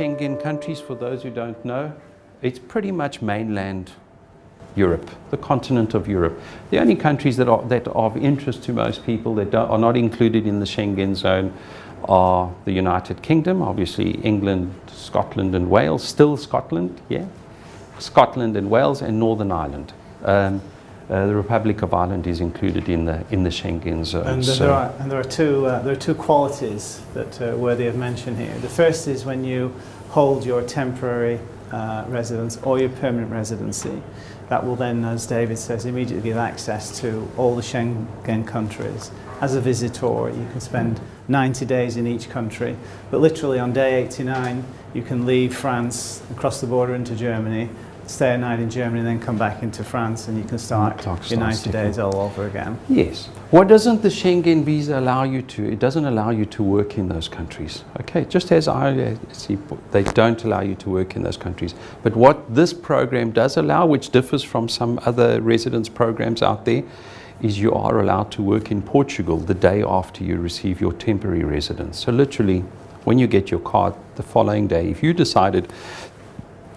Schengen countries, for those who don't know, it's pretty much mainland Europe, the continent of Europe. The only countries that are of interest to most people that are not included in the Schengen zone are the United Kingdom, obviously England, Scotland and Wales, still Scotland, yeah, Scotland and Wales, and Northern Ireland. The Republic of Ireland is included in the Schengen zone. And there are two qualities that are worthy of mention here. The first is when you hold your temporary residence or your permanent residency, that will then, as David says, immediately give access to all the Schengen countries. As a visitor, you can spend 90 days in each country, but literally on day 89, you can leave France, cross the border into Germany, stay a night in Germany, and then come back into France, and you can start your 90 days all over again. Yes. What doesn't the Schengen visa allow you to? It doesn't allow you to work in those countries. Okay, just as I see, they don't allow you to work in those countries. But what this program does allow, which differs from some other residence programs out there, is you are allowed to work in Portugal the day after you receive your temporary residence. So literally, when you get your card the following day, if you decided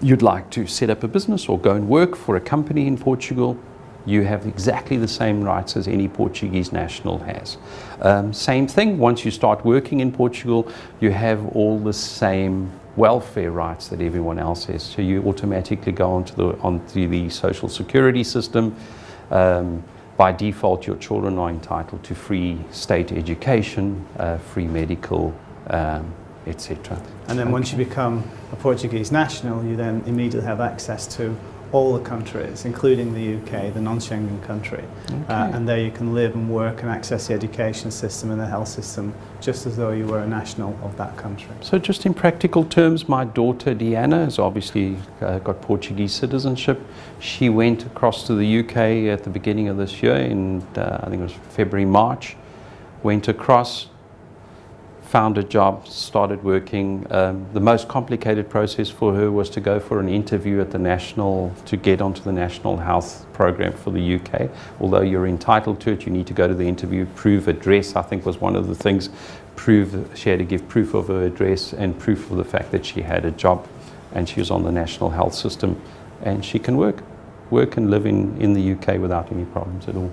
you'd like to set up a business or go and work for a company in Portugal, you have exactly the same rights as any Portuguese national has. Same thing, once you start working in Portugal, you have all the same welfare rights that everyone else has. So you automatically go onto the social security system. By default, your children are entitled to free state education, free medical, etc. And then once you become a Portuguese national, you then immediately have access to all the countries, including the UK, the non-Schengen country. Okay. And there you can live and work and access the education system and the health system just as though you were a national of that country. So just in practical terms, my daughter Deanna has obviously got Portuguese citizenship. She went across to the UK at the beginning of this year in, I think it was February, March, went across, found a job, started working. The most complicated process for her was to go for an interview at to get onto the National Health Program for the UK. Although you're entitled to it, you need to go to the interview, prove address, I think was one of the things. She had to give proof of her address and proof of the fact that she had a job and she was on the National Health System, and she can work and live in the UK without any problems at all.